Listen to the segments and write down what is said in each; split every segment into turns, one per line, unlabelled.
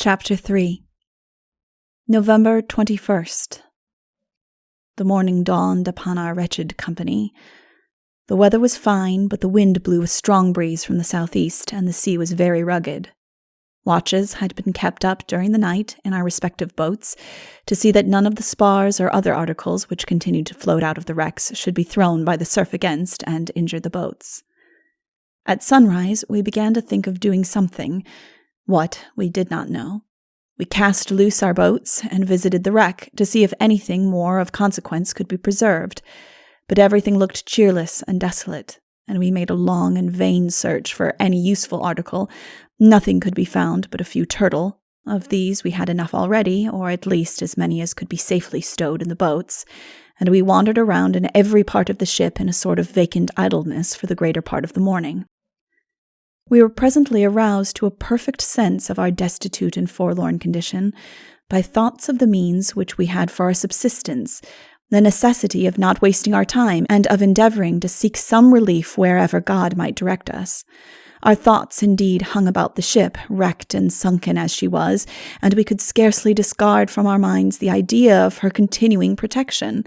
Chapter 3. November 21st. The morning dawned upon our wretched company. The weather was fine, but the wind blew a strong breeze from the southeast, and the sea was very rugged. Watches had been kept up during the night in our respective boats to see that none of the spars or other articles which continued to float out of the wrecks should be thrown by the surf against and injure the boats. At sunrise, we began to think of doing something. What, we did not know. We cast loose our boats and visited the wreck to see if anything more of consequence could be preserved, but everything looked cheerless and desolate, and we made a long and vain search for any useful article. Nothing could be found but a few turtle. Of these we had enough already, or at least as many as could be safely stowed in the boats, and we wandered around in every part of the ship in a sort of vacant idleness for the greater part of the morning. We were presently aroused to a perfect sense of our destitute and forlorn condition by thoughts of the means which we had for our subsistence, the necessity of not wasting our time, and of endeavoring to seek some relief wherever God might direct us. Our thoughts indeed hung about the ship, wrecked and sunken as she was, and we could scarcely discard from our minds the idea of her continuing protection.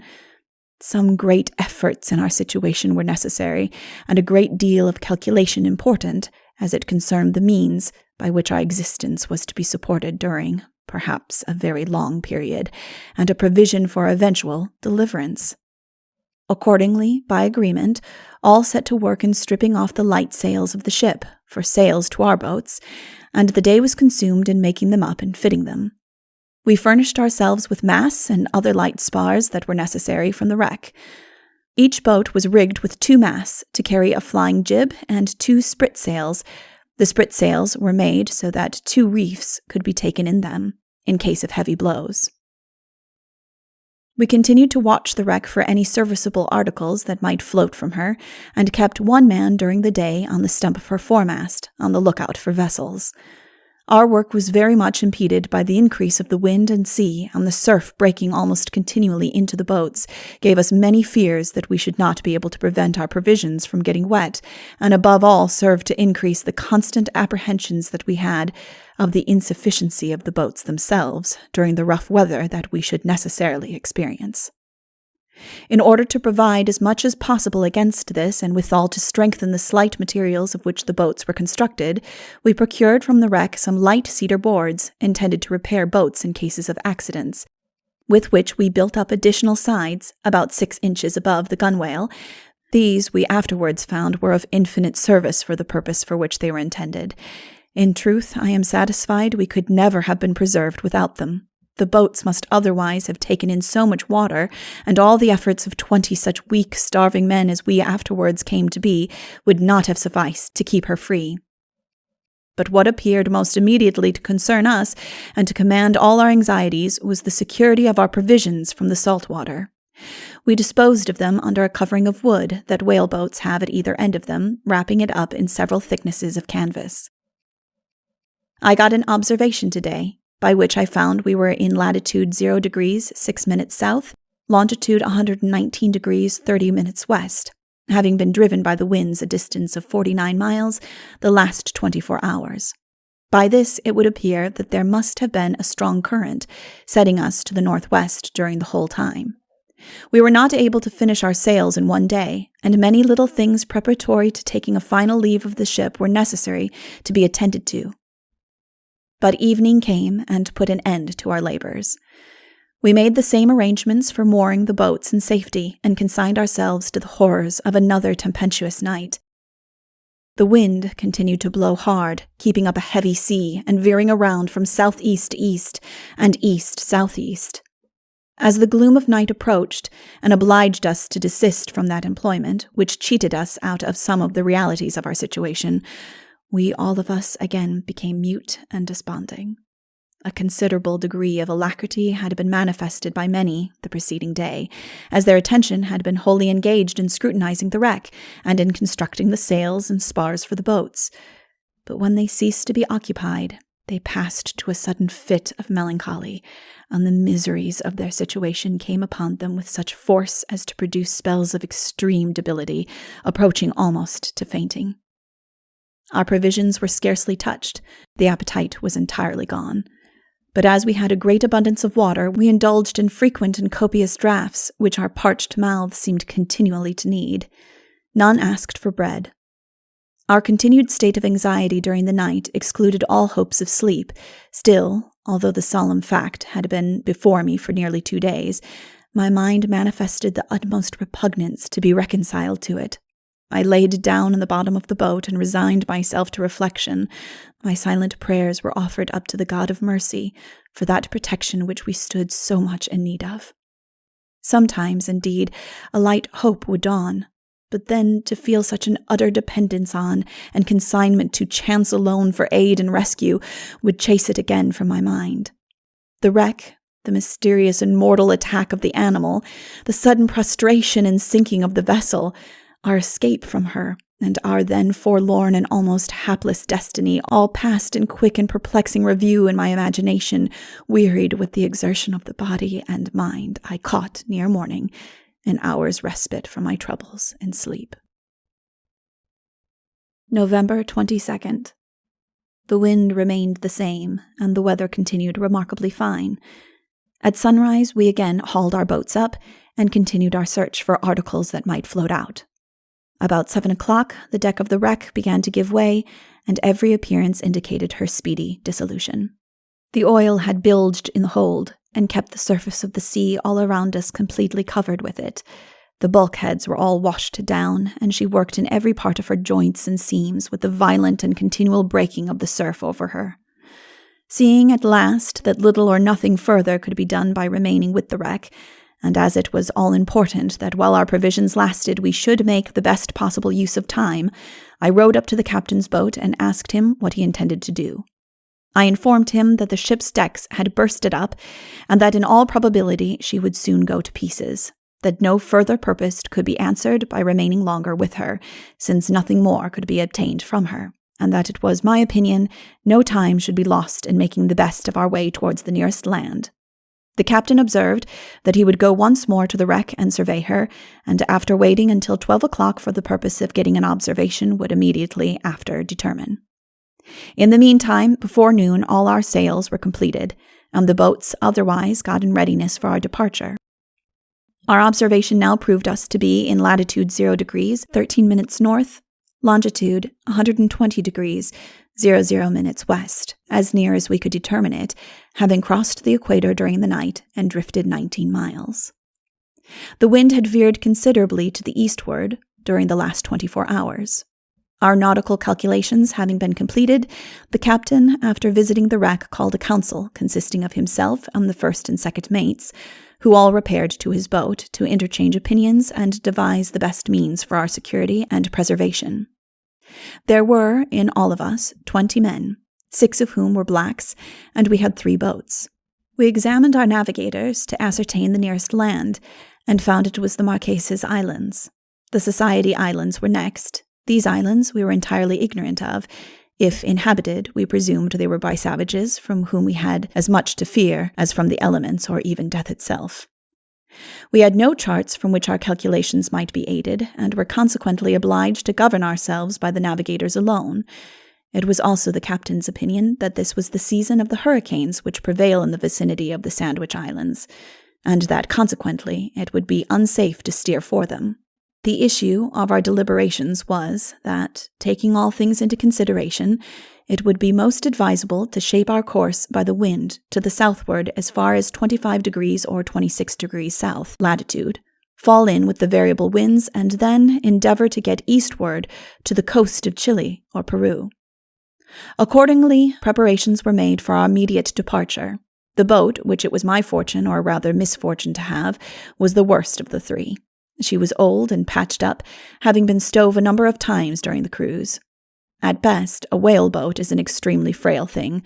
Some great efforts in our situation were necessary, and a great deal of calculation important, as it concerned the means by which our existence was to be supported during, perhaps, a very long period, and a provision for eventual deliverance. Accordingly, by agreement, all set to work in stripping off the light sails of the ship for sails to our boats, and the day was consumed in making them up and fitting them. We furnished ourselves with masts and other light spars that were necessary from the wreck. Each boat was rigged with 2 masts to carry a flying jib and 2 spritsails. The spritsails were made so that 2 reefs could be taken in them, in case of heavy blows. We continued to watch the wreck for any serviceable articles that might float from her, and kept 1 man during the day on the stump of her foremast, on the lookout for vessels. Our work was very much impeded by the increase of the wind and sea, and the surf breaking almost continually into the boats gave us many fears that we should not be able to prevent our provisions from getting wet, and above all served to increase the constant apprehensions that we had of the insufficiency of the boats themselves during the rough weather that we should necessarily experience. In order to provide as much as possible against this, and withal to strengthen the slight materials of which the boats were constructed, we procured from the wreck some light cedar boards, intended to repair boats in cases of accidents, with which we built up additional sides, about 6 inches above the gunwale. These we afterwards found were of infinite service for the purpose for which they were intended. In truth, I am satisfied we could never have been preserved without them. The boats must otherwise have taken in so much water, and all the efforts of 20 such weak, starving men as we afterwards came to be would not have sufficed to keep her free. But what appeared most immediately to concern us, and to command all our anxieties, was the security of our provisions from the salt water. We disposed of them under a covering of wood that whaleboats have at either end of them, wrapping it up in several thicknesses of canvas. I got an observation today, by which I found we were in latitude 0 degrees 6 minutes south, longitude 119 degrees 30 minutes west, having been driven by the winds a distance of 49 miles the last 24 hours. By this it would appear that there must have been a strong current setting us to the northwest during the whole time. We were not able to finish our sails in 1 day, and many little things preparatory to taking a final leave of the ship were necessary to be attended to. But evening came and put an end to our labors. We made the same arrangements for mooring the boats in safety, and consigned ourselves to the horrors of another tempestuous night. The wind continued to blow hard, keeping up a heavy sea and veering around from southeast to east and east-southeast. As the gloom of night approached and obliged us to desist from that employment, which cheated us out of some of the realities of our situation, we all of us again became mute and desponding. A considerable degree of alacrity had been manifested by many the preceding day, as their attention had been wholly engaged in scrutinizing the wreck and in constructing the sails and spars for the boats. But when they ceased to be occupied, they passed to a sudden fit of melancholy, and the miseries of their situation came upon them with such force as to produce spells of extreme debility, approaching almost to fainting. Our provisions were scarcely touched. The appetite was entirely gone. But as we had a great abundance of water, we indulged in frequent and copious draughts, which our parched mouths seemed continually to need. None asked for bread. Our continued state of anxiety during the night excluded all hopes of sleep. Still, although the solemn fact had been before me for nearly 2 days, my mind manifested the utmost repugnance to be reconciled to it. I laid down in the bottom of the boat and resigned myself to reflection. My silent prayers were offered up to the God of mercy for that protection which we stood so much in need of. Sometimes, indeed, a light hope would dawn, but then to feel such an utter dependence on and consignment to chance alone for aid and rescue would chase it again from my mind. The wreck, the mysterious and mortal attack of the animal, the sudden prostration and sinking of the vessel, our escape from her, and our then forlorn and almost hapless destiny, all passed in quick and perplexing review in my imagination. Wearied with the exertion of the body and mind, I caught, near morning, an hour's respite from my troubles in sleep. November 22nd. The wind remained the same, and the weather continued remarkably fine. At sunrise, we again hauled our boats up and continued our search for articles that might float out. About 7 o'clock, the deck of the wreck began to give way, and every appearance indicated her speedy dissolution. The oil had bilged in the hold, and kept the surface of the sea all around us completely covered with it. The bulkheads were all washed down, and she worked in every part of her joints and seams with the violent and continual breaking of the surf over her. Seeing at last that little or nothing further could be done by remaining with the wreck, and as it was all important that while our provisions lasted we should make the best possible use of time, I rowed up to the captain's boat and asked him what he intended to do. I informed him that the ship's decks had bursted up, and that in all probability she would soon go to pieces, that no further purpose could be answered by remaining longer with her, since nothing more could be obtained from her, and that it was my opinion no time should be lost in making the best of our way towards the nearest land. The captain observed that he would go once more to the wreck and survey her, and after waiting until 12 o'clock for the purpose of getting an observation, would immediately after determine. In the meantime, before noon, all our sails were completed, and the boats otherwise got in readiness for our departure. Our observation now proved us to be in latitude 0 degrees, 13 minutes north, longitude 120 degrees, 00 minutes west, as near as we could determine it, having crossed the equator during the night and drifted 19 miles. The wind had veered considerably to the eastward during the last 24 hours. Our nautical calculations having been completed, the captain, after visiting the wreck, called a council consisting of himself and the first and second mates, who all repaired to his boat to interchange opinions and devise the best means for our security and preservation. There were, in all of us, 20 men, 6 of whom were blacks, and we had 3 boats. We examined our navigators to ascertain the nearest land, and found it was the Marquesas Islands. The Society Islands were next. These islands we were entirely ignorant of. If inhabited, we presumed they were by savages from whom we had as much to fear as from the elements or even death itself. We had no charts from which our calculations might be aided, and were consequently obliged to govern ourselves by the navigators alone. It was also the captain's opinion that this was the season of the hurricanes which prevail in the vicinity of the Sandwich Islands, and that consequently it would be unsafe to steer for them. The issue of our deliberations was that, taking all things into consideration, it would be most advisable to shape our course by the wind to the southward as far as 25 degrees or 26 degrees south latitude, fall in with the variable winds, and then endeavor to get eastward to the coast of Chile or Peru. Accordingly, preparations were made for our immediate departure. The boat, which it was my fortune, or rather misfortune, to have, was the worst of the 3. She was old and patched up, having been stove a number of times during the cruise. At best, a whaleboat is an extremely frail thing,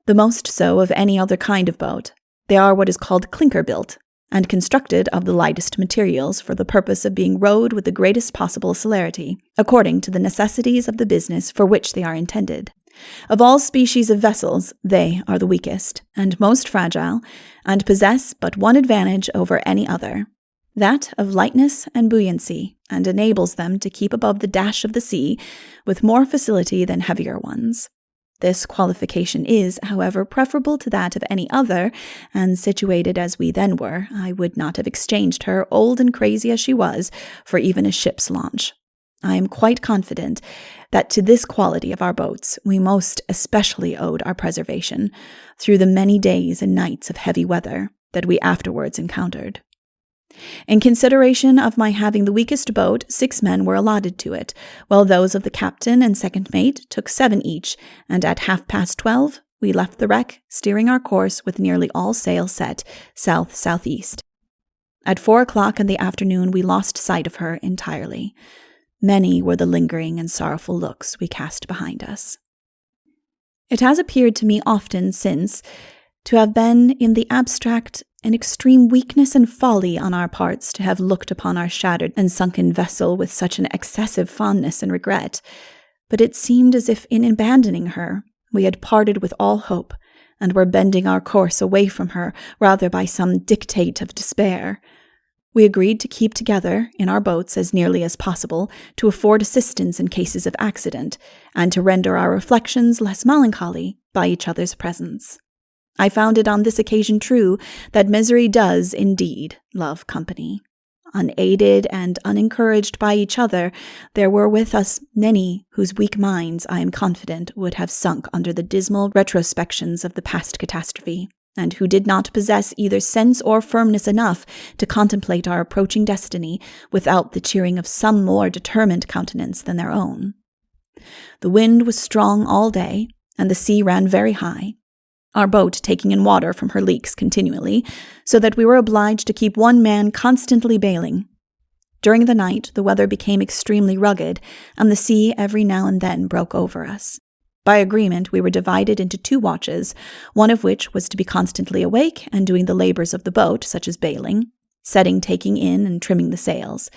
the most so of any other kind of boat. They are what is called clinker-built, and constructed of the lightest materials for the purpose of being rowed with the greatest possible celerity, according to the necessities of the business for which they are intended. Of all species of vessels, they are the weakest, and most fragile, and possess but one advantage over any other, that of lightness and buoyancy, and enables them to keep above the dash of the sea with more facility than heavier ones. This qualification is, however, preferable to that of any other, and situated as we then were, I would not have exchanged her, old and crazy as she was, for even a ship's launch. I am quite confident that to this quality of our boats we most especially owed our preservation through the many days and nights of heavy weather that we afterwards encountered. In consideration of my having the weakest boat, 6 men were allotted to it, while those of the captain and second mate took 7 each, and at 12:30 we left the wreck, steering our course with nearly all sail set south-southeast. At 4 o'clock in the afternoon we lost sight of her entirely. Many were the lingering and sorrowful looks we cast behind us. It has appeared to me often since to have been in the abstract an extreme weakness and folly on our parts to have looked upon our shattered and sunken vessel with such an excessive fondness and regret, but it seemed as if in abandoning her we had parted with all hope, and were bending our course away from her rather by some dictate of despair. We agreed to keep together in our boats as nearly as possible, to afford assistance in cases of accident, and to render our reflections less melancholy by each other's presence. I found it on this occasion true that misery does indeed love company. Unaided and unencouraged by each other, there were with us many whose weak minds, I am confident, would have sunk under the dismal retrospections of the past catastrophe, and who did not possess either sense or firmness enough to contemplate our approaching destiny without the cheering of some more determined countenance than their own. The wind was strong all day, and the sea ran very high, our boat taking in water from her leaks continually, so that we were obliged to keep one man constantly bailing. During the night, the weather became extremely rugged, and the sea every now and then broke over us. By agreement, we were divided into 2 watches, one of which was to be constantly awake and doing the labors of the boat, such as bailing, setting, taking in, and trimming the sails.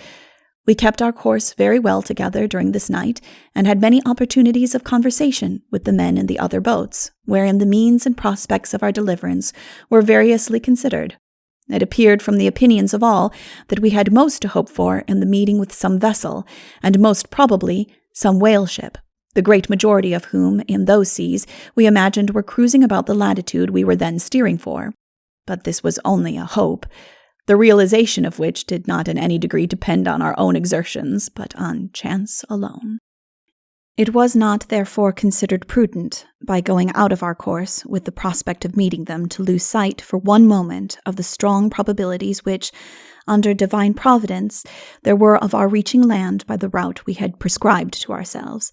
We kept our course very well together during this night, and had many opportunities of conversation with the men in the other boats, wherein the means and prospects of our deliverance were variously considered. It appeared from the opinions of all that we had most to hope for in the meeting with some vessel, and most probably some whaleship, the great majority of whom, in those seas, we imagined were cruising about the latitude we were then steering for. But this was only a hope, the realization of which did not in any degree depend on our own exertions, but on chance alone. It was not, therefore, considered prudent, by going out of our course with the prospect of meeting them, to lose sight for one moment of the strong probabilities which, under divine providence, there were of our reaching land by the route we had prescribed to ourselves,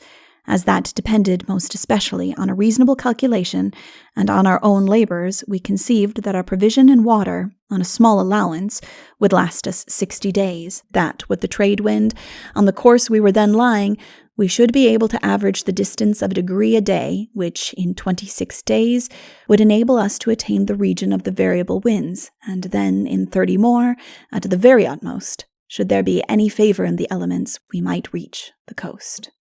as that depended most especially on a reasonable calculation, and on our own labors. We conceived that our provision and water, on a small allowance, would last us 60 days, that, with the trade wind, on the course we were then lying, we should be able to average the distance of a degree a day, which, in 26 days, would enable us to attain the region of the variable winds, and then, in 30 more, at the very utmost, should there be any favor in the elements, we might reach the coast.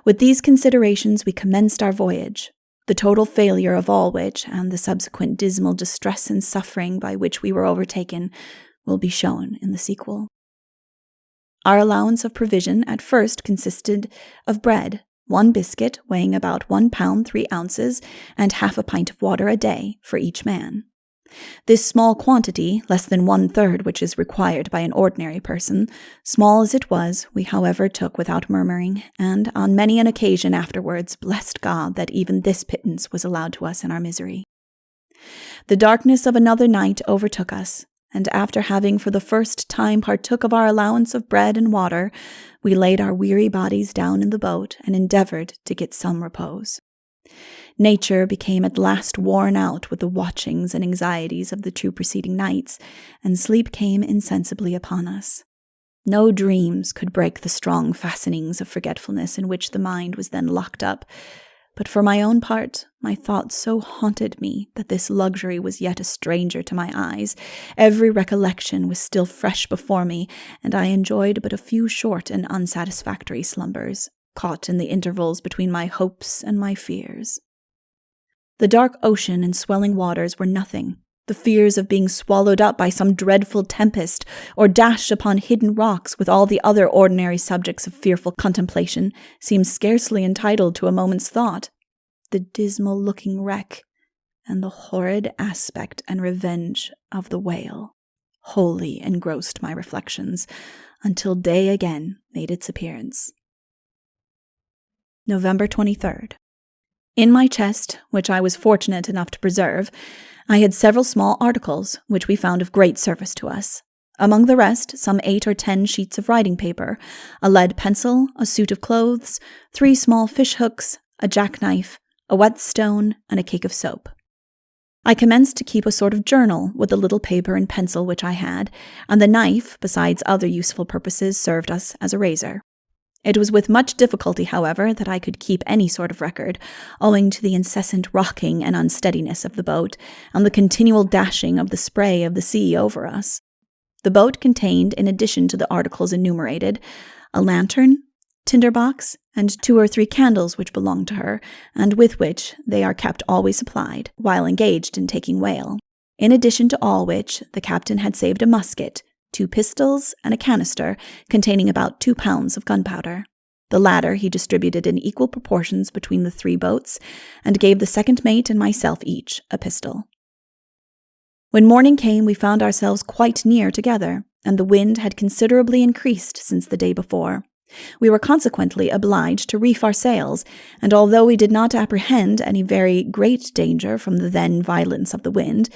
With these considerations we commenced our voyage, the total failure of all which, and the subsequent dismal distress and suffering by which we were overtaken, will be shown in the sequel. Our allowance of provision at first consisted of bread, 1 biscuit weighing about 1 pound 3 ounces, and half a pint of water a day for each man. This small quantity, less than 1/3 which is required by an ordinary person, small as it was, we however took without murmuring, and on many an occasion afterwards blessed God that even this pittance was allowed to us in our misery. The darkness of another night overtook us, and after having for the first time partook of our allowance of bread and water, we laid our weary bodies down in the boat and endeavored to get some repose. Nature became at last worn out with the watchings and anxieties of the 2 preceding nights, and sleep came insensibly upon us. No dreams could break the strong fastenings of forgetfulness in which the mind was then locked up, but for my own part, my thoughts so haunted me that this luxury was yet a stranger to my eyes. Every recollection was still fresh before me, and I enjoyed but a few short and unsatisfactory slumbers, caught in the intervals between my hopes and my fears. The dark ocean and swelling waters were nothing. The fears of being swallowed up by some dreadful tempest, or dashed upon hidden rocks with all the other ordinary subjects of fearful contemplation, seemed scarcely entitled to a moment's thought. the dismal-looking wreck, and the horrid aspect and revenge of the whale wholly engrossed my reflections until day again made its appearance. November 23rd. In my chest, which I was fortunate enough to preserve, I had several small articles which we found of great service to us. Among the rest, some 8 or 10 sheets of writing paper, a lead pencil, a suit of clothes, 3 small fish hooks, a jackknife, a whetstone, and a cake of soap. I commenced to keep a sort of journal with the little paper and pencil which I had, and the knife, besides other useful purposes, served us as a razor. It was with much difficulty, however, that I could keep any sort of record, owing to the incessant rocking and unsteadiness of the boat, and the continual dashing of the spray of the sea over us. The boat contained, in addition to the articles enumerated, a lantern, tinderbox, and 2 or 3 candles which belonged to her, and with which they are kept always supplied, while engaged in taking whale. In addition to all which, the captain had saved a musket, 2 pistols, and a canister containing about 2 pounds of gunpowder. The latter he distributed in equal proportions between the 3 boats, and gave the second mate and myself each a pistol. When morning came, we found ourselves quite near together, and the wind had considerably increased since the day before. We were consequently obliged to reef our sails, and although we did not apprehend any very great danger from the then violence of the wind,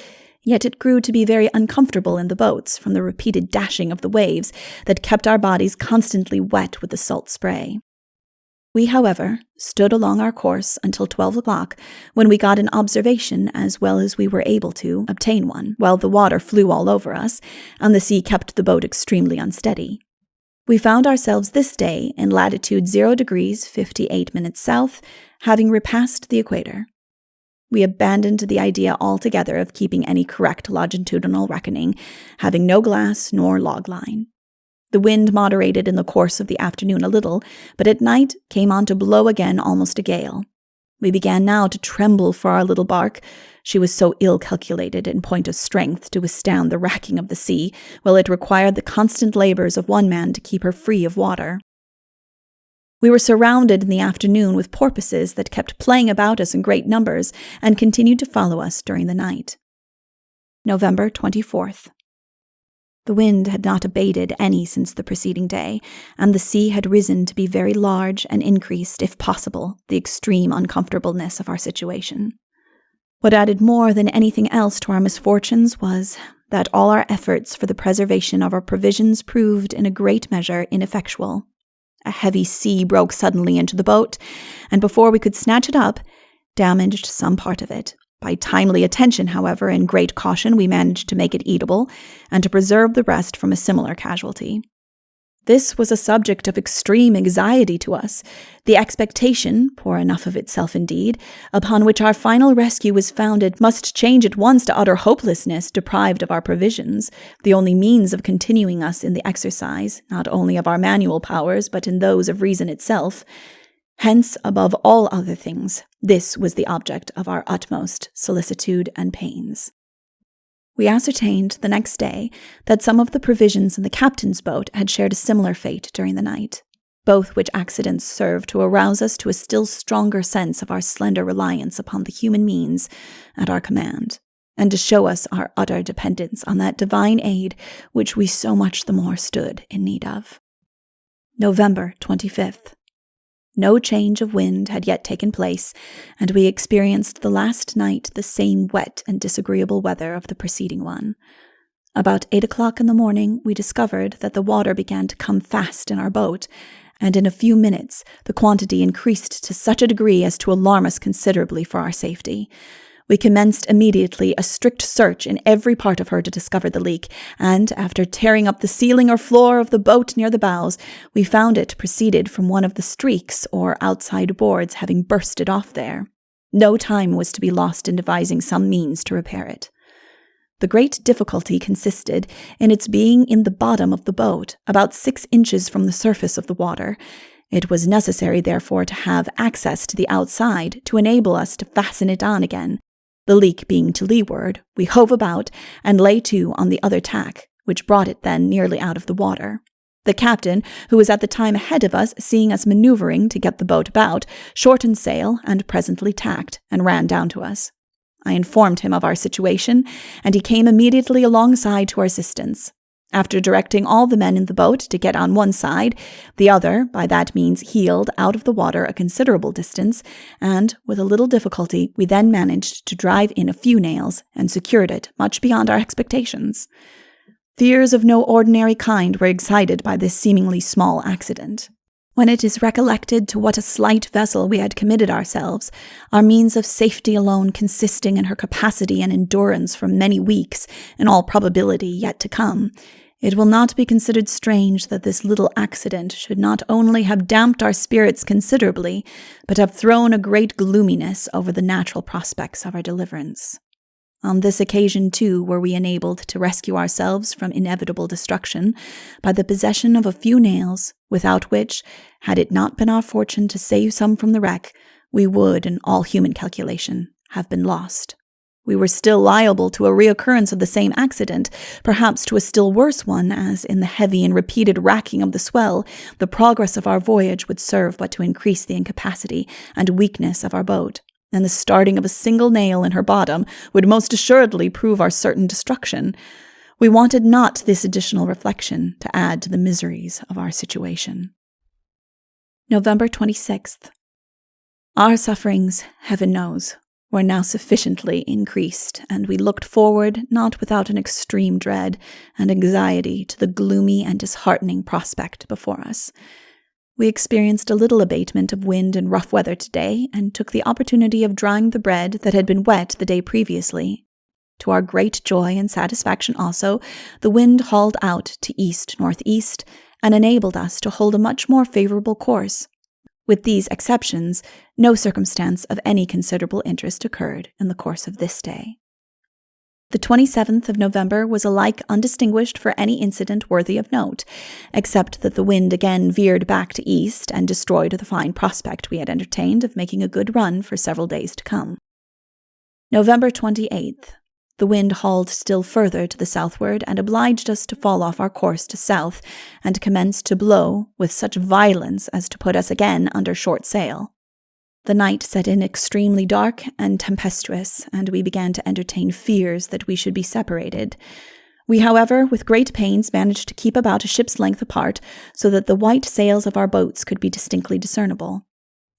yet it grew to be very uncomfortable in the boats from the repeated dashing of the waves that kept our bodies constantly wet with the salt spray. We, however, stood along our course until 12 o'clock, when we got an observation as well as we were able to obtain one, while the water flew all over us, and the sea kept the boat extremely unsteady. We found ourselves this day in latitude 0 degrees 58 minutes south, having repassed the equator. We abandoned the idea altogether of keeping any correct longitudinal reckoning, having no glass nor log line. The wind moderated in the course of the afternoon a little, but at night came on to blow again almost a gale. We began now to tremble for our little bark. She was so ill calculated in point of strength to withstand the racking of the sea, while it required the constant labors of one man to keep her free of water. We were surrounded in the afternoon with porpoises that kept playing about us in great numbers and continued to follow us during the night. November 24th. The wind had not abated any since the preceding day, and the sea had risen to be very large and increased, if possible, the extreme uncomfortableness of our situation. What added more than anything else to our misfortunes was that all our efforts for the preservation of our provisions proved in a great measure ineffectual. A heavy sea broke suddenly into the boat, and before we could snatch it up, damaged some part of it. By timely attention, however, and great caution, we managed to make it eatable, and to preserve the rest from a similar casualty. This was a subject of extreme anxiety to us, the expectation, poor enough of itself indeed, upon which our final rescue was founded, must change at once to utter hopelessness, deprived of our provisions, the only means of continuing us in the exercise, not only of our manual powers, but in those of reason itself. Hence, above all other things, this was the object of our utmost solicitude and pains. We ascertained the next day that some of the provisions in the captain's boat had shared a similar fate during the night, both which accidents served to arouse us to a still stronger sense of our slender reliance upon the human means at our command, and to show us our utter dependence on that divine aid which we so much the more stood in need of. November 25th. No change of wind had yet taken place, and we experienced the last night the same wet and disagreeable weather of the preceding one. About 8 o'clock in the morning, we discovered that the water began to come fast in our boat, and in a few minutes the quantity increased to such a degree as to alarm us considerably for our safety. We commenced immediately a strict search in every part of her to discover the leak, and, after tearing up the ceiling or floor of the boat near the bows, we found it proceeded from one of the streaks or outside boards having bursted off there. No time was to be lost in devising some means to repair it. The great difficulty consisted in its being in the bottom of the boat, about 6 inches from the surface of the water. It was necessary, therefore, to have access to the outside to enable us to fasten it on again. The leak being to leeward, we hove about and lay to on the other tack, which brought it then nearly out of the water. The captain, who was at the time ahead of us, seeing us maneuvering to get the boat about, shortened sail and presently tacked and ran down to us. I informed him of our situation, and he came immediately alongside to our assistance. After directing all the men in the boat to get on one side, the other, by that means, heeled out of the water a considerable distance, and, with a little difficulty, we then managed to drive in a few nails and secured it much beyond our expectations. Fears of no ordinary kind were excited by this seemingly small accident. When it is recollected to what a slight vessel we had committed ourselves, our means of safety alone consisting in her capacity and endurance for many weeks, in all probability yet to come, it will not be considered strange that this little accident should not only have damped our spirits considerably, but have thrown a great gloominess over the natural prospects of our deliverance. On this occasion, too, were we enabled to rescue ourselves from inevitable destruction by the possession of a few nails, without which, had it not been our fortune to save some from the wreck, we would, in all human calculation, have been lost. We were still liable to a reoccurrence of the same accident, perhaps to a still worse one, as, in the heavy and repeated racking of the swell, the progress of our voyage would serve but to increase the incapacity and weakness of our boat, and the starting of a single nail in her bottom would most assuredly prove our certain destruction. We wanted not this additional reflection to add to the miseries of our situation. November 26th. Our sufferings, heaven knows, were now sufficiently increased, and we looked forward, not without an extreme dread and anxiety, to the gloomy and disheartening prospect before us. We experienced a little abatement of wind and rough weather today, and took the opportunity of drying the bread that had been wet the day previously. To our great joy and satisfaction also, the wind hauled out to east-northeast, and enabled us to hold a much more favorable course. With these exceptions, no circumstance of any considerable interest occurred in the course of this day. The 27th of November was alike undistinguished for any incident worthy of note, except that the wind again veered back to east and destroyed the fine prospect we had entertained of making a good run for several days to come. November 28th. The wind hauled still further to the southward and obliged us to fall off our course to south and commenced to blow with such violence as to put us again under short sail. The night set in extremely dark and tempestuous, and we began to entertain fears that we should be separated. We, however, with great pains managed to keep about a ship's length apart, so that the white sails of our boats could be distinctly discernible.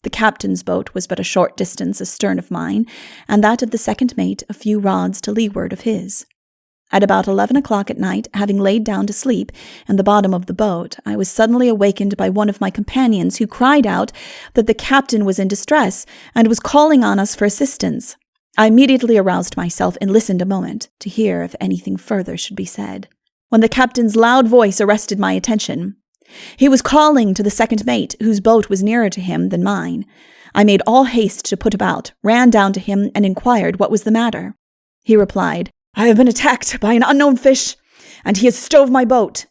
The captain's boat was but a short distance astern of mine, and that of the second mate a few rods to leeward of his. At about 11 o'clock at night, having laid down to sleep in the bottom of the boat, I was suddenly awakened by one of my companions, who cried out that the captain was in distress and was calling on us for assistance. I immediately aroused myself and listened a moment to hear if anything further should be said, when the captain's loud voice arrested my attention. He was calling to the second mate, whose boat was nearer to him than mine. I made all haste to put about, ran down to him, and inquired what was the matter. He replied, "I have been attacked by an unknown fish, and he has stove my boat."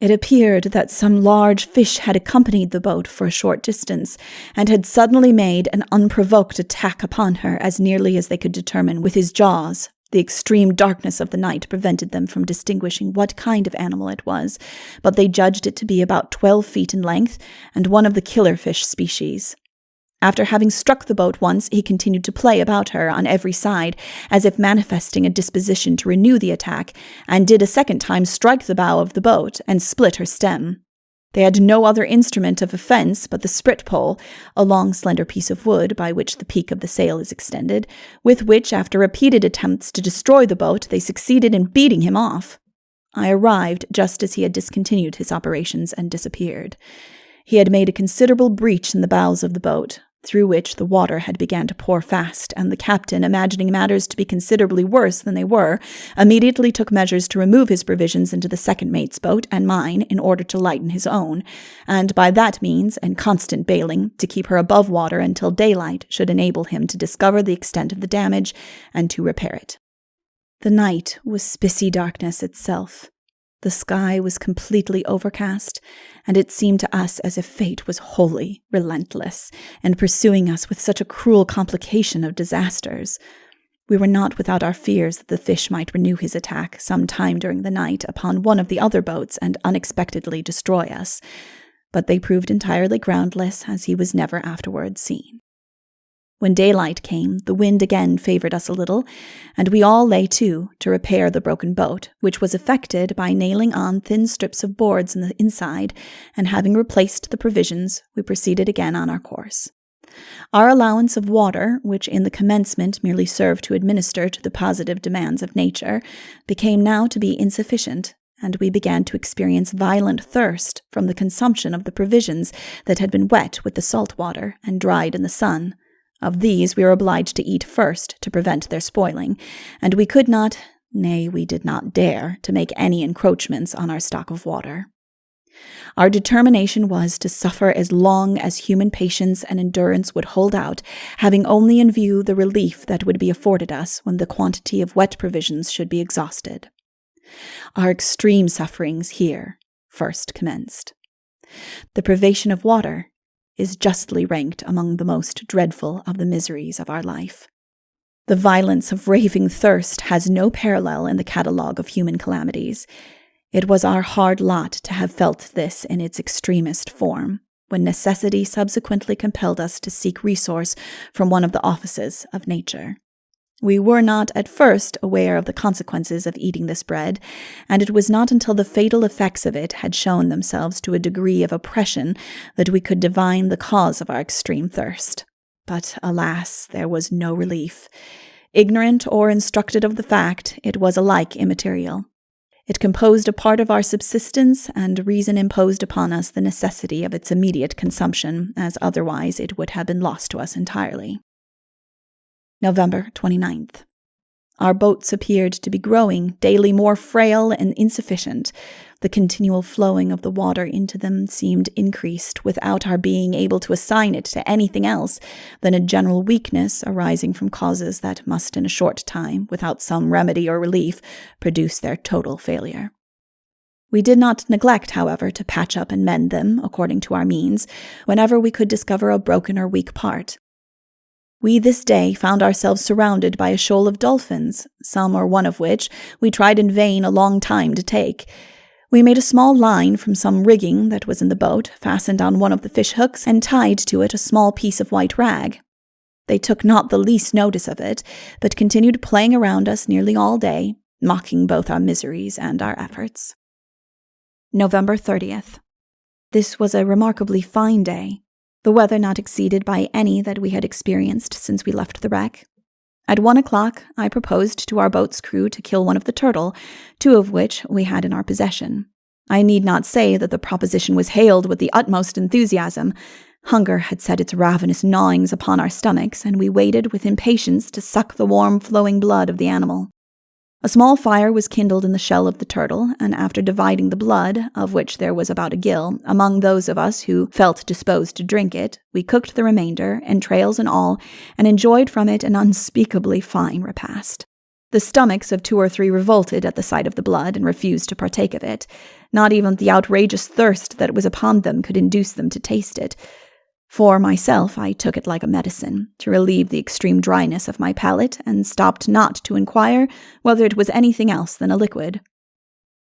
It appeared that some large fish had accompanied the boat for a short distance, and had suddenly made an unprovoked attack upon her as nearly as they could determine with his jaws. The extreme darkness of the night prevented them from distinguishing what kind of animal it was, but they judged it to be about 12 feet in length, and one of the killer fish species. After having struck the boat once, he continued to play about her on every side, as if manifesting a disposition to renew the attack, and did a second time strike the bow of the boat and split her stem. They had no other instrument of offence but the sprit pole, a long slender piece of wood by which the peak of the sail is extended, with which, after repeated attempts to destroy the boat, they succeeded in beating him off. I arrived just as he had discontinued his operations and disappeared. He had made a considerable breach in the bows of the boat, through which the water had begun to pour fast, and the captain, imagining matters to be considerably worse than they were, immediately took measures to remove his provisions into the second mate's boat and mine in order to lighten his own, and by that means, and constant bailing, to keep her above water until daylight should enable him to discover the extent of the damage and to repair it. The night was spissy darkness itself. The sky was completely overcast, and it seemed to us as if fate was wholly relentless, and pursuing us with such a cruel complication of disasters. We were not without our fears that the fish might renew his attack some time during the night upon one of the other boats and unexpectedly destroy us, but they proved entirely groundless, as he was never afterwards seen. When daylight came, the wind again favored us a little, and we all lay to repair the broken boat, which was effected by nailing on thin strips of boards in the inside, and having replaced the provisions, we proceeded again on our course. Our allowance of water, which in the commencement merely served to administer to the positive demands of nature, became now to be insufficient, and we began to experience violent thirst from the consumption of the provisions that had been wet with the salt water and dried in the sun. Of these we were obliged to eat first to prevent their spoiling, and we could not, nay, we did not dare, to make any encroachments on our stock of water. Our determination was to suffer as long as human patience and endurance would hold out, having only in view the relief that would be afforded us when the quantity of wet provisions should be exhausted. Our extreme sufferings here first commenced. The privation of water is justly ranked among the most dreadful of the miseries of our life. The violence of raving thirst has no parallel in the catalogue of human calamities. It was our hard lot to have felt this in its extremest form, when necessity subsequently compelled us to seek resource from one of the offices of nature. We were not at first aware of the consequences of eating this bread, and it was not until the fatal effects of it had shown themselves to a degree of oppression that we could divine the cause of our extreme thirst. But, alas, there was no relief. Ignorant or instructed of the fact, it was alike immaterial. It composed a part of our subsistence, and reason imposed upon us the necessity of its immediate consumption, as otherwise it would have been lost to us entirely. November 29th. Our boats appeared to be growing daily more frail and insufficient. The continual flowing of the water into them seemed increased without our being able to assign it to anything else than a general weakness arising from causes that must in a short time, without some remedy or relief, produce their total failure. We did not neglect, however, to patch up and mend them, according to our means, whenever we could discover a broken or weak part. We this day found ourselves surrounded by a shoal of dolphins, some or one of which we tried in vain a long time to take. We made a small line from some rigging that was in the boat, fastened on one of the fish hooks, and tied to it a small piece of white rag. They took not the least notice of it, but continued playing around us nearly all day, mocking both our miseries and our efforts. November 30th. This was a remarkably fine day, the weather not exceeded by any that we had experienced since we left the wreck. At 1 o'clock, I proposed to our boat's crew to kill one of the turtle, 2 of which we had in our possession. I need not say that the proposition was hailed with the utmost enthusiasm. Hunger had set its ravenous gnawings upon our stomachs, and we waited with impatience to suck the warm, flowing blood of the animal. A small fire was kindled in the shell of the turtle, and after dividing the blood, of which there was about a gill, among those of us who felt disposed to drink it, we cooked the remainder, entrails and all, and enjoyed from it an unspeakably fine repast. The stomachs of 2 or 3 revolted at the sight of the blood and refused to partake of it. Not even the outrageous thirst that was upon them could induce them to taste it. For myself, I took it like a medicine, to relieve the extreme dryness of my palate, and stopped not to inquire whether it was anything else than a liquid.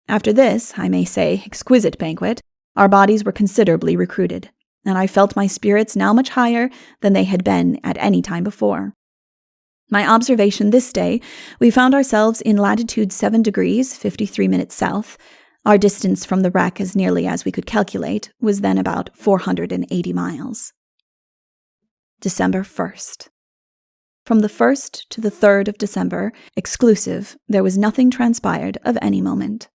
After this, I may say, exquisite banquet, our bodies were considerably recruited, and I felt my spirits now much higher than they had been at any time before. My observation this day, we found ourselves in latitude 7 degrees, 53 minutes south. Our distance from the wreck, as nearly as we could calculate, was then about 480 miles. December 1st. From the 1st to the 3rd of December, exclusive, there was nothing transpired of any moment.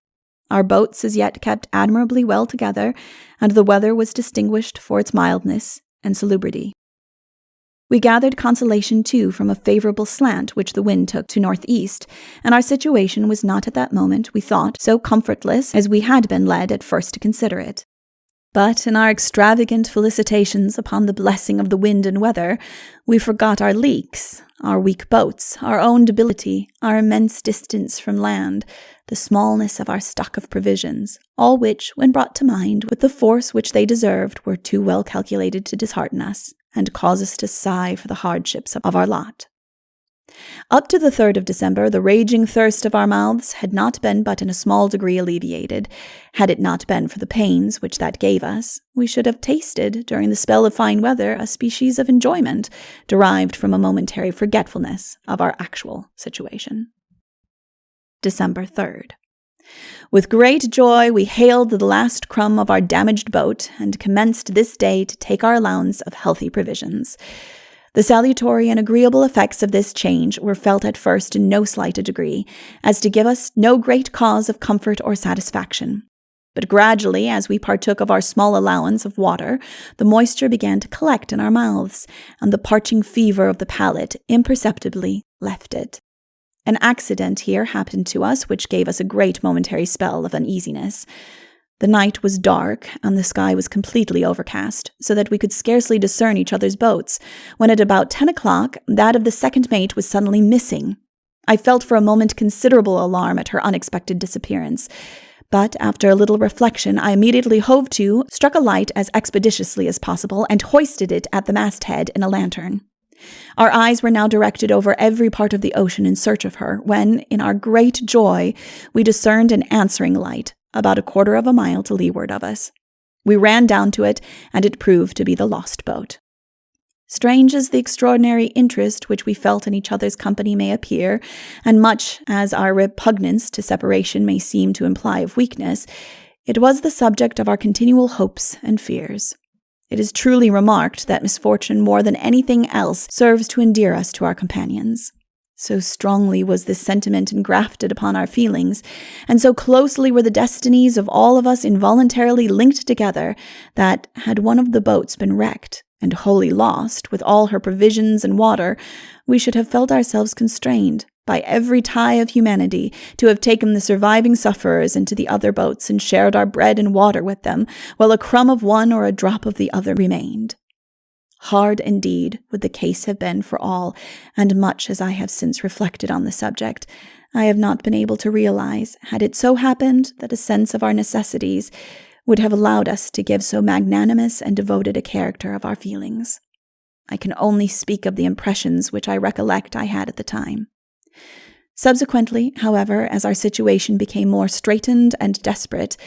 Our boats as yet kept admirably well together, and the weather was distinguished for its mildness and salubrity. We gathered consolation, too, from a favorable slant which the wind took to northeast, and our situation was not at that moment, we thought, so comfortless as we had been led at first to consider it. But in our extravagant felicitations upon the blessing of the wind and weather, we forgot our leaks, our weak boats, our own debility, our immense distance from land, the smallness of our stock of provisions, all which, when brought to mind with the force which they deserved, were too well calculated to dishearten us, and cause us to sigh for the hardships of our lot. Up to the 3rd of December, the raging thirst of our mouths had not been but in a small degree alleviated. Had it not been for the pains which that gave us, we should have tasted, during the spell of fine weather, a species of enjoyment derived from a momentary forgetfulness of our actual situation. December 3rd. With great joy, we hailed the last crumb of our damaged boat and commenced this day to take our allowance of healthy provisions. The salutary and agreeable effects of this change were felt at first in no slight a degree, as to give us no great cause of comfort or satisfaction. But gradually, as we partook of our small allowance of water, the moisture began to collect in our mouths, and the parching fever of the palate imperceptibly left it. An accident here happened to us which gave us a great momentary spell of uneasiness. The night was dark, and the sky was completely overcast, so that we could scarcely discern each other's boats, when at about 10 o'clock, that of the second mate was suddenly missing. I felt for a moment considerable alarm at her unexpected disappearance, but after a little reflection, I immediately hove to, struck a light as expeditiously as possible, and hoisted it at the masthead in a lantern. Our eyes were now directed over every part of the ocean in search of her, when, in our great joy, we discerned an answering light, about 1/4 of a mile to leeward of us. We ran down to it, and it proved to be the lost boat. Strange as the extraordinary interest which we felt in each other's company may appear, and much as our repugnance to separation may seem to imply of weakness, it was the subject of our continual hopes and fears. It is truly remarked that misfortune more than anything else serves to endear us to our companions. So strongly was this sentiment engrafted upon our feelings, and so closely were the destinies of all of us involuntarily linked together, that, had one of the boats been wrecked, and wholly lost, with all her provisions and water, we should have felt ourselves constrained, by every tie of humanity, to have taken the surviving sufferers into the other boats and shared our bread and water with them, while a crumb of one or a drop of the other remained. Hard indeed would the case have been for all, and much as I have since reflected on the subject, I have not been able to realize, had it so happened that a sense of our necessities would have allowed us to give so magnanimous and devoted a character of our feelings. I can only speak of the impressions which I recollect I had at the time. Subsequently, however, as our situation became more straitened and desperate,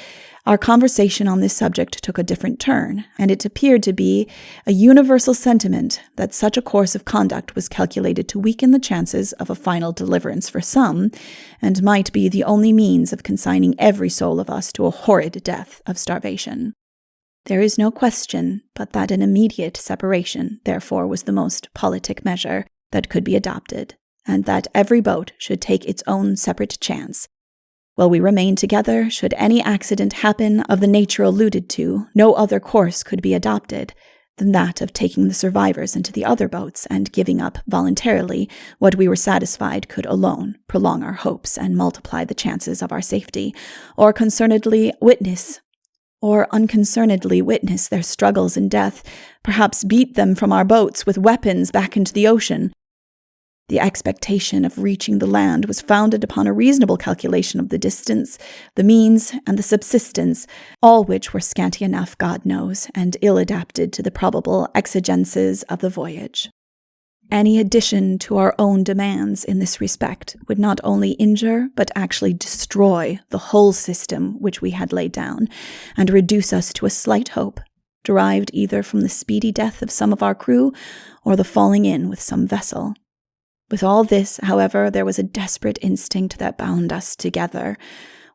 our conversation on this subject took a different turn, and it appeared to be a universal sentiment that such a course of conduct was calculated to weaken the chances of a final deliverance for some, and might be the only means of consigning every soul of us to a horrid death of starvation. There is no question but that an immediate separation, therefore, was the most politic measure that could be adopted, and that every boat should take its own separate chance. While we remain together, should any accident happen of the nature alluded to, no other course could be adopted than that of taking the survivors into the other boats and giving up voluntarily what we were satisfied could alone prolong our hopes and multiply the chances of our safety, or unconcernedly witness their struggles in death, perhaps beat them from our boats with weapons back into the ocean. The expectation of reaching the land was founded upon a reasonable calculation of the distance, the means, and the subsistence, all which were scanty enough, God knows, and ill adapted to the probable exigences of the voyage. Any addition to our own demands in this respect would not only injure, but actually destroy the whole system which we had laid down, and reduce us to a slight hope, derived either from the speedy death of some of our crew, or the falling in with some vessel. With all this, however, there was a desperate instinct that bound us together.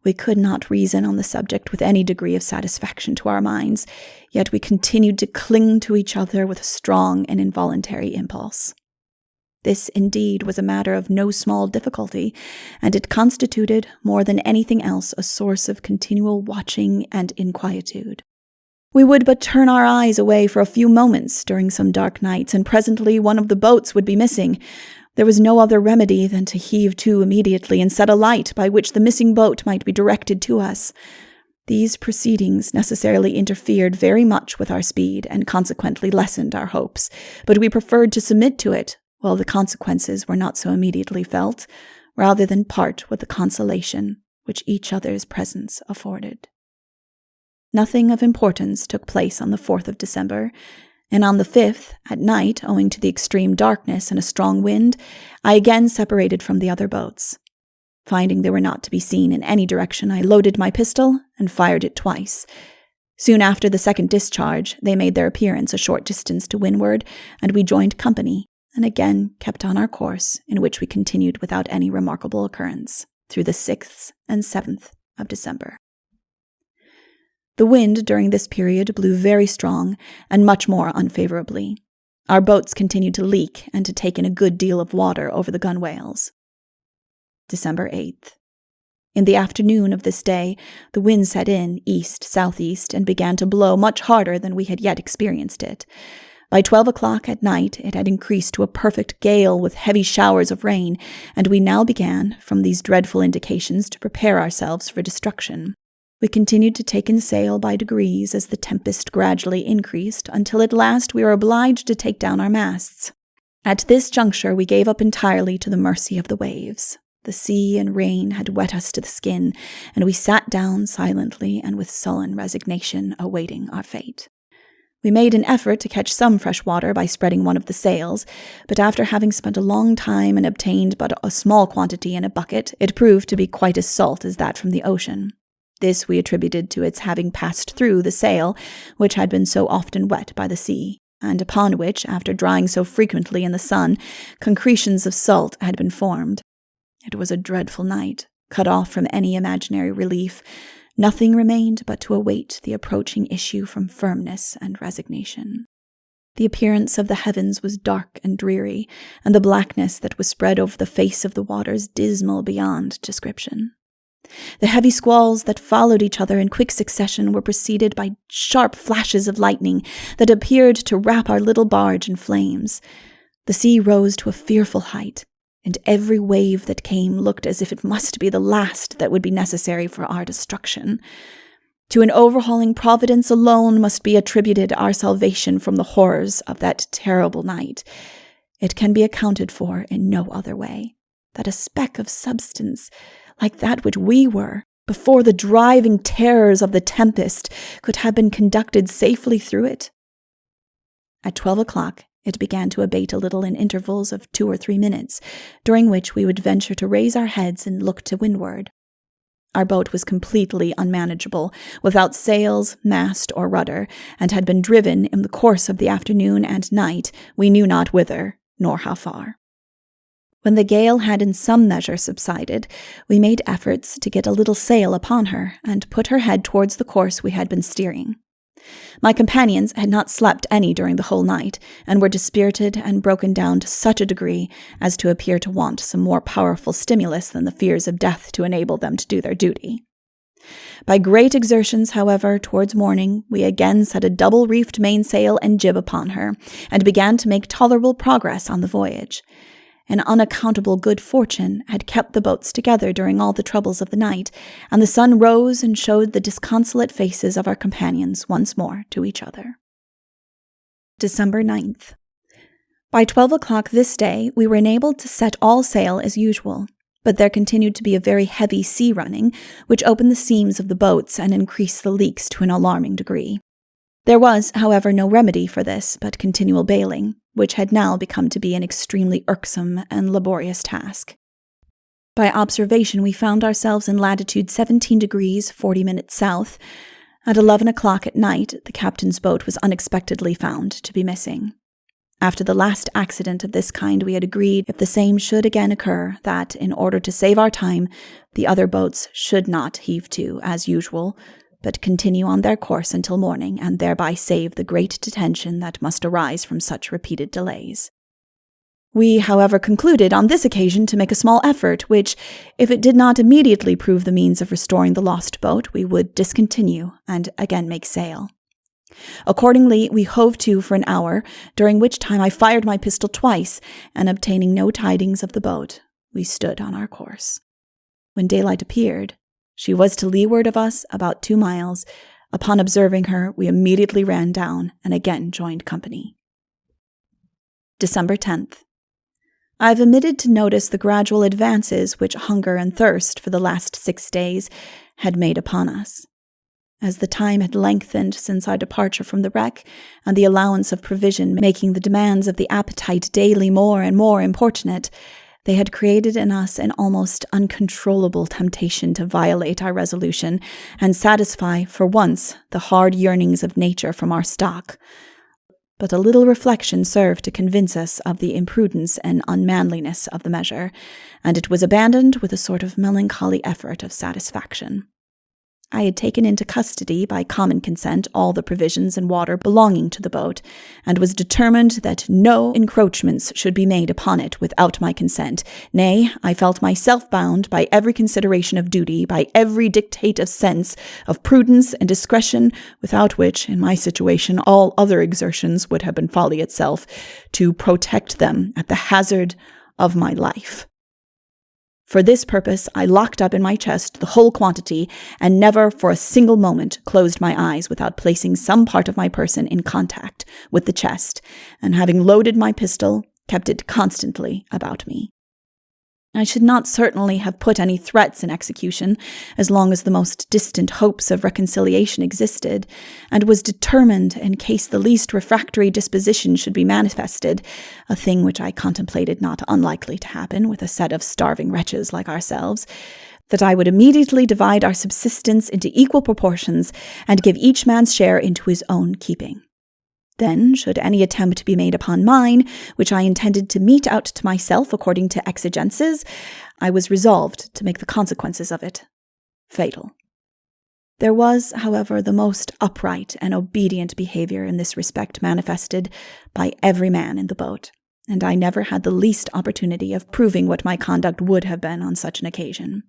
We could not reason on the subject with any degree of satisfaction to our minds, yet we continued to cling to each other with a strong and involuntary impulse. This, indeed, was a matter of no small difficulty, and it constituted, more than anything else, a source of continual watching and inquietude. We would but turn our eyes away for a few moments during some dark nights, and presently one of the boats would be missing. There was no other remedy than to heave to immediately and set a light by which the missing boat might be directed to us. These proceedings necessarily interfered very much with our speed and consequently lessened our hopes, but we preferred to submit to it, while the consequences were not so immediately felt, rather than part with the consolation which each other's presence afforded. Nothing of importance took place on the 4th of December, And on the 5th, at night, owing to the extreme darkness and a strong wind, I again separated from the other boats. Finding they were not to be seen in any direction, I loaded my pistol and fired it twice. Soon after the second discharge, they made their appearance a short distance to windward, and we joined company, and again kept on our course, in which we continued without any remarkable occurrence, through the 6th and 7th of December. The wind during this period blew very strong and much more unfavorably. Our boats continued to leak and to take in a good deal of water over the gunwales. December 8th. In the afternoon of this day, the wind set in east-southeast and began to blow much harder than we had yet experienced it. By 12 o'clock at night, it had increased to a perfect gale with heavy showers of rain, and we now began, from these dreadful indications, to prepare ourselves for destruction. We continued to take in sail by degrees as the tempest gradually increased, until at last we were obliged to take down our masts. At this juncture we gave up entirely to the mercy of the waves. The sea and rain had wet us to the skin, and we sat down silently and with sullen resignation, awaiting our fate. We made an effort to catch some fresh water by spreading one of the sails, but after having spent a long time and obtained but a small quantity in a bucket, it proved to be quite as salt as that from the ocean. This we attributed to its having passed through the sail, which had been so often wet by the sea, and upon which, after drying so frequently in the sun, concretions of salt had been formed. It was a dreadful night, cut off from any imaginary relief. Nothing remained but to await the approaching issue from firmness and resignation. The appearance of the heavens was dark and dreary, and the blackness that was spread over the face of the waters dismal beyond description. The heavy squalls that followed each other in quick succession were preceded by sharp flashes of lightning that appeared to wrap our little barge in flames. The sea rose to a fearful height, and every wave that came looked as if it must be the last that would be necessary for our destruction. To an overhauling providence alone must be attributed our salvation from the horrors of that terrible night. It can be accounted for in no other way, that a speck of substance, like that which we were, before the driving terrors of the tempest, could have been conducted safely through it. At 12 o'clock, it began to abate a little in intervals of 2 or 3 minutes, during which we would venture to raise our heads and look to windward. Our boat was completely unmanageable, without sails, mast, or rudder, and had been driven in the course of the afternoon and night, we knew not whither, nor how far. When the gale had in some measure subsided, we made efforts to get a little sail upon her and put her head towards the course we had been steering. My companions had not slept any during the whole night, and were dispirited and broken down to such a degree as to appear to want some more powerful stimulus than the fears of death to enable them to do their duty. By great exertions, however, towards morning, we again set a double-reefed mainsail and jib upon her, and began to make tolerable progress on the voyage. An unaccountable good fortune had kept the boats together during all the troubles of the night, and the sun rose and showed the disconsolate faces of our companions once more to each other. December 9th. By 12 o'clock this day, we were enabled to set all sail as usual, but there continued to be a very heavy sea running, which opened the seams of the boats and increased the leaks to an alarming degree. There was, however, no remedy for this but continual bailing, which had now become to be an extremely irksome and laborious task. By observation, we found ourselves in latitude 17 degrees 40 minutes south. At 11 o'clock at night, the captain's boat was unexpectedly found to be missing. After the last accident of this kind, we had agreed, if the same should again occur, that, in order to save our time, the other boats should not heave to, as usual, but continue on their course until morning, and thereby save the great detention that must arise from such repeated delays. We, however, concluded on this occasion to make a small effort, which, if it did not immediately prove the means of restoring the lost boat, we would discontinue and again make sail. Accordingly, we hove to for an hour, during which time I fired my pistol twice, and obtaining no tidings of the boat, we stood on our course. When daylight appeared, she was to leeward of us about 2 miles. Upon observing her, we immediately ran down and again joined company. December 10th. I have omitted to notice the gradual advances which hunger and thirst for the last 6 days had made upon us. as the time had lengthened since our departure from the wreck, and the allowance of provision making the demands of the appetite daily more and more importunate, they had created in us an almost uncontrollable temptation to violate our resolution and satisfy, for once, the hard yearnings of nature from our stock. But a little reflection served to convince us of the imprudence and unmanliness of the measure, and it was abandoned with a sort of melancholy effort of satisfaction. I had taken into custody, by common consent, all the provisions and water belonging to the boat, and was determined that no encroachments should be made upon it without my consent. Nay, I felt myself bound by every consideration of duty, by every dictate of sense, of prudence and discretion, without which, in my situation, all other exertions would have been folly itself, to protect them at the hazard of my life. For this purpose, I locked up in my chest the whole quantity, and never for a single moment closed my eyes without placing some part of my person in contact with the chest, and having loaded my pistol, kept it constantly about me. I should not certainly have put any threats in execution as long as the most distant hopes of reconciliation existed, and was determined, in case the least refractory disposition should be manifested, a thing which I contemplated not unlikely to happen with a set of starving wretches like ourselves, that I would immediately divide our subsistence into equal proportions and give each man's share into his own keeping. Then, should any attempt be made upon mine, which I intended to mete out to myself according to exigences, I was resolved to make the consequences of it fatal. There was, however, the most upright and obedient behavior in this respect manifested by every man in the boat, and I never had the least opportunity of proving what my conduct would have been on such an occasion.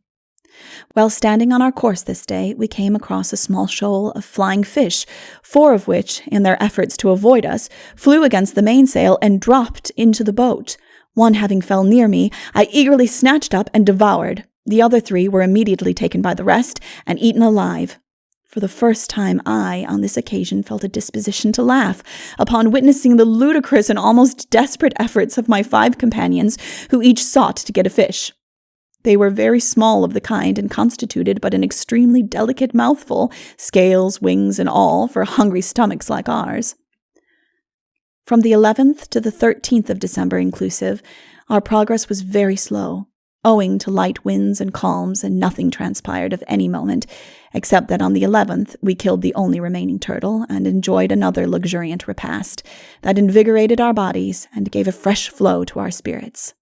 While standing on our course this day, we came across a small shoal of flying fish, 4 of which, in their efforts to avoid us, flew against the mainsail and dropped into the boat. One having fell near me, I eagerly snatched up and devoured. The other 3 were immediately taken by the rest and eaten alive. For the first time I, on this occasion, felt a disposition to laugh, upon witnessing the ludicrous and almost desperate efforts of my 5 companions, who each sought to get a fish. They were very small of the kind and constituted but an extremely delicate mouthful, scales, wings, and all, for hungry stomachs like ours. From the 11th to the 13th of December inclusive, our progress was very slow, owing to light winds and calms, and nothing transpired of any moment, except that on the 11th we killed the only remaining turtle and enjoyed another luxuriant repast that invigorated our bodies and gave a fresh flow to our spirits.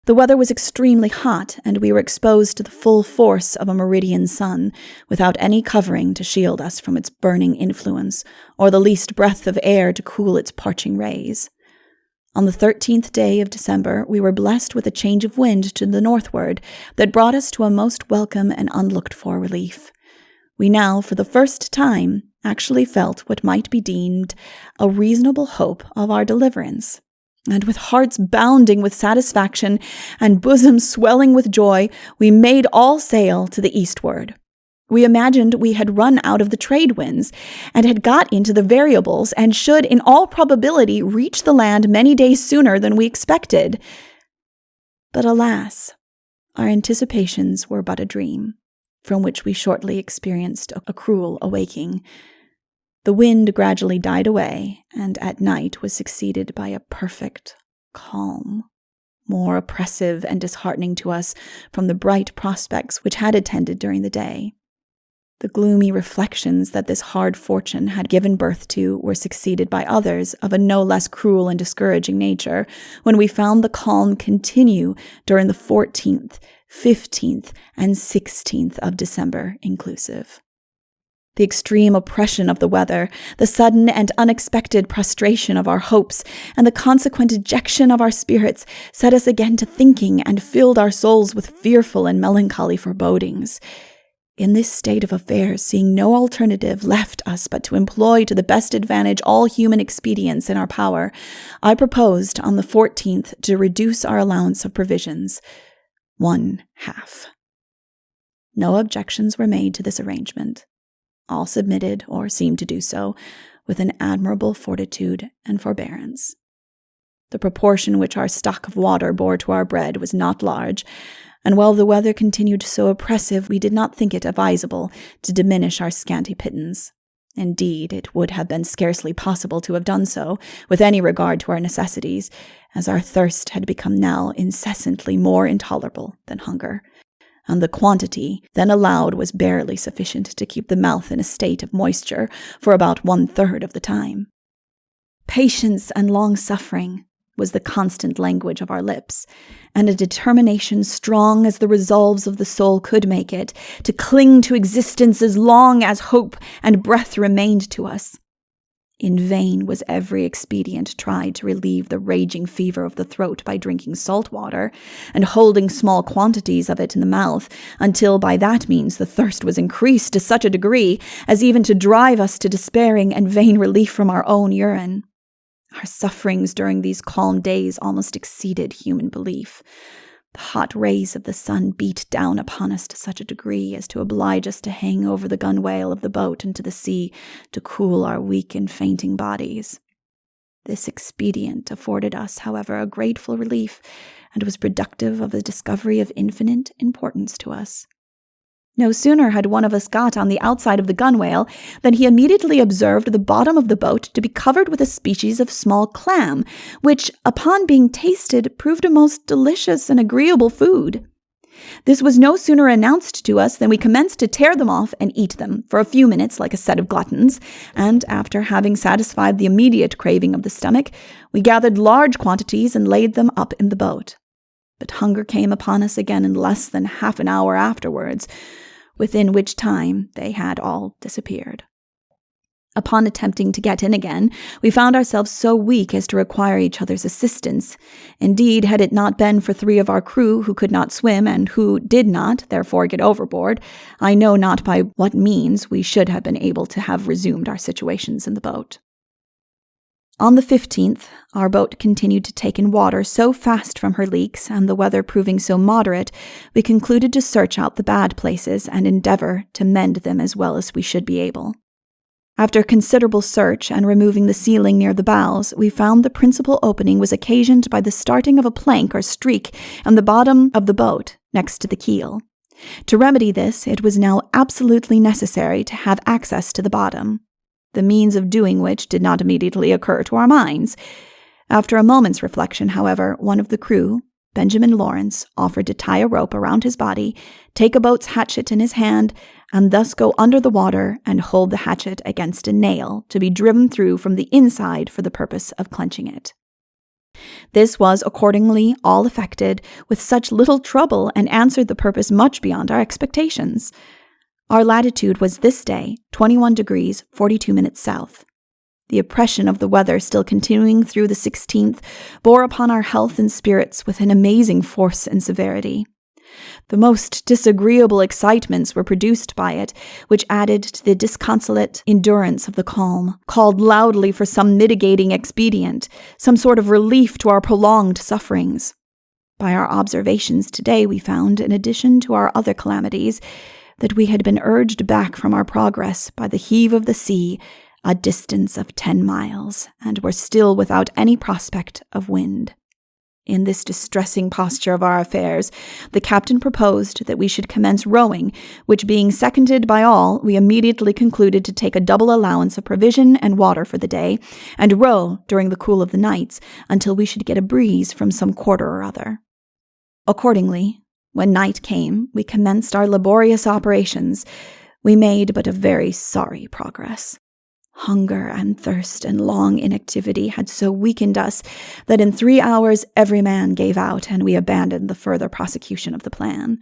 The weather was extremely hot, and we were exposed to the full force of a meridian sun, without any covering to shield us from its burning influence, or the least breath of air to cool its parching rays. On the 13th day of December, we were blessed with a change of wind to the northward that brought us to a most welcome and unlooked-for relief. We now, for the first time, actually felt what might be deemed a reasonable hope of our deliverance. And with hearts bounding with satisfaction and bosoms swelling with joy, we made all sail to the eastward. We imagined we had run out of the trade winds and had got into the variables and should, in all probability, reach the land many days sooner than we expected. But alas, our anticipations were but a dream, from which we shortly experienced a cruel awaking. The wind gradually died away, and at night was succeeded by a perfect calm, more oppressive and disheartening to us from the bright prospects which had attended during the day. The gloomy reflections that this hard fortune had given birth to were succeeded by others of a no less cruel and discouraging nature, when we found the calm continue during the 14th, 15th, and 16th of December inclusive. The extreme oppression of the weather, the sudden and unexpected prostration of our hopes, and the consequent dejection of our spirits set us again to thinking and filled our souls with fearful and melancholy forebodings. In this state of affairs, seeing no alternative left us but to employ to the best advantage all human expedients in our power, I proposed on the 14th to reduce our allowance of provisions 1/2. No objections were made to this arrangement. All submitted, or seemed to do so, with an admirable fortitude and forbearance. The proportion which our stock of water bore to our bread was not large, and while the weather continued so oppressive, we did not think it advisable to diminish our scanty pittance. Indeed, it would have been scarcely possible to have done so, with any regard to our necessities, as our thirst had become now incessantly more intolerable than hunger, and the quantity then allowed was barely sufficient to keep the mouth in a state of moisture for about 1/3 of the time. Patience and long-suffering was the constant language of our lips, and a determination strong as the resolves of the soul could make it, to cling to existence as long as hope and breath remained to us. In vain was every expedient tried to relieve the raging fever of the throat by drinking salt water, and holding small quantities of it in the mouth, until by that means the thirst was increased to such a degree as even to drive us to despairing and vain relief from our own urine. Our sufferings during these calm days almost exceeded human belief. The hot rays of the sun beat down upon us to such a degree as to oblige us to hang over the gunwale of the boat into the sea to cool our weak and fainting bodies. This expedient afforded us, however, a grateful relief, and was productive of a discovery of infinite importance to us. No sooner had one of us got on the outside of the gunwale than he immediately observed the bottom of the boat to be covered with a species of small clam, which, upon being tasted, proved a most delicious and agreeable food. This was no sooner announced to us than we commenced to tear them off and eat them for a few minutes like a set of gluttons, and after having satisfied the immediate craving of the stomach, we gathered large quantities and laid them up in the boat. But hunger came upon us again in less than half an hour afterwards, within which time they had all disappeared. Upon attempting to get in again, we found ourselves so weak as to require each other's assistance. Indeed, had it not been for 3 of our crew who could not swim and who did not, therefore, get overboard, I know not by what means we should have been able to have resumed our situations in the boat. On the 15th, our boat continued to take in water so fast from her leaks, and the weather proving so moderate, we concluded to search out the bad places and endeavor to mend them as well as we should be able. After considerable search and removing the ceiling near the bows, we found the principal opening was occasioned by the starting of a plank or streak on the bottom of the boat next to the keel. To remedy this, it was now absolutely necessary to have access to the bottom, the means of doing which did not immediately occur to our minds. After a moment's reflection, however, one of the crew, Benjamin Lawrence, offered to tie a rope around his body, take a boat's hatchet in his hand, and thus go under the water and hold the hatchet against a nail to be driven through from the inside for the purpose of clenching it. This was accordingly all effected with such little trouble and answered the purpose much beyond our expectations. Our latitude was this day 21 degrees 42 minutes south. The oppression of the weather still continuing through the 16th bore upon our health and spirits with an amazing force and severity. The most disagreeable excitements were produced by it, which added to the disconsolate endurance of the calm, called loudly for some mitigating expedient, some sort of relief to our prolonged sufferings. By our observations today we found, in addition to our other calamities, that we had been urged back from our progress by the heave of the sea a distance of 10 miles, and were still without any prospect of wind. In this distressing posture of our affairs, the captain proposed that we should commence rowing, which being seconded by all, we immediately concluded to take a double allowance of provision and water for the day, and row during the cool of the nights until we should get a breeze from some quarter or other. Accordingly, when night came, we commenced our laborious operations. We made but a very sorry progress. Hunger and thirst and long inactivity had so weakened us that in 3 hours every man gave out, and we abandoned the further prosecution of the plan.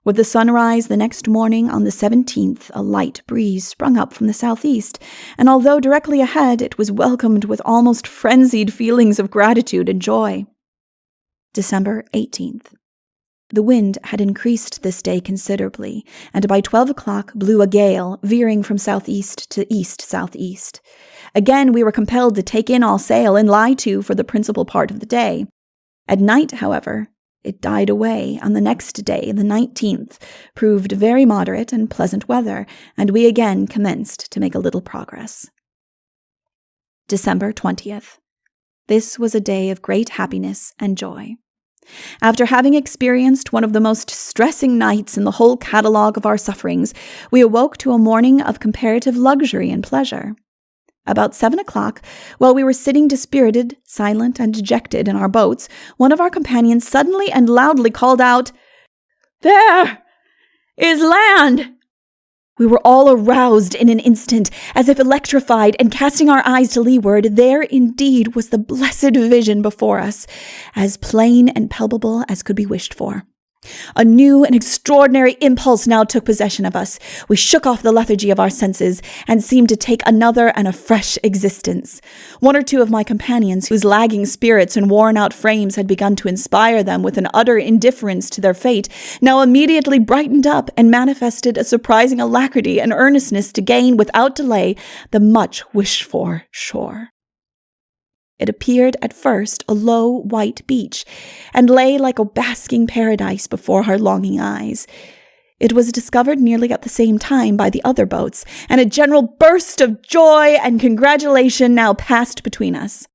With the sunrise the next morning on the 17th, a light breeze sprung up from the southeast, and although directly ahead, it was welcomed with almost frenzied feelings of gratitude and joy. December 18th. The wind had increased this day considerably, and by 12 o'clock blew a gale, veering from southeast to east-southeast. Again we were compelled to take in all sail and lie to for the principal part of the day. At night, however, it died away, and the next day, the 19th, proved very moderate and pleasant weather, and we again commenced to make a little progress. December 20th. This was a day of great happiness and joy. After having experienced one of the most stressing nights in the whole catalogue of our sufferings, we awoke to a morning of comparative luxury and pleasure. About 7 o'clock, while we were sitting dispirited, silent, and dejected in our boats, one of our companions suddenly and loudly called out, "There is land!" We were all aroused in an instant, as if electrified, and casting our eyes to leeward, there indeed was the blessed vision before us, as plain and palpable as could be wished for. A new and extraordinary impulse now took possession of us. We shook off the lethargy of our senses and seemed to take another and a fresh existence. One or two of my companions, whose lagging spirits and worn-out frames had begun to inspire them with an utter indifference to their fate, now immediately brightened up and manifested a surprising alacrity and earnestness to gain without delay the much-wished-for shore. It appeared at first a low, white beach, and lay like a basking paradise before our longing eyes. It was discovered nearly at the same time by the other boats, and a general burst of joy and congratulation now passed between us.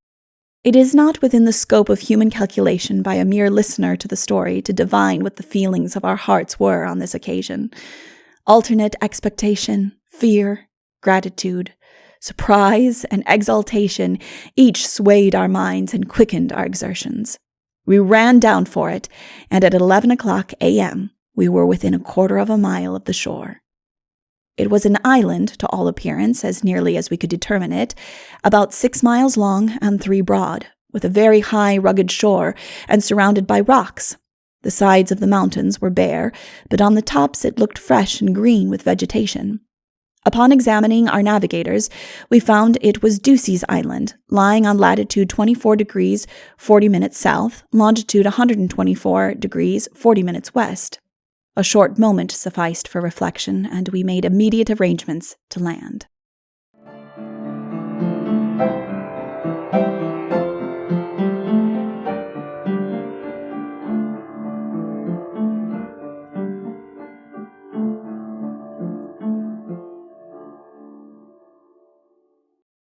It is not within the scope of human calculation by a mere listener to the story to divine what the feelings of our hearts were on this occasion. Alternate expectation, fear, gratitude, surprise, and exultation each swayed our minds and quickened our exertions. We ran down for it, and at 11 o'clock a.m. we were within 1/4 of a mile of the shore. It was an island, to all appearance, as nearly as we could determine it, about 6 miles long and 3 broad, with a very high, rugged shore, and surrounded by rocks. The sides of the mountains were bare, but on the tops it looked fresh and green with vegetation. Upon examining our navigators, we found it was Ducey's Island, lying on latitude 24 degrees 40 minutes south, longitude 124 degrees 40 minutes west. A short moment sufficed for reflection, and we made immediate arrangements to land.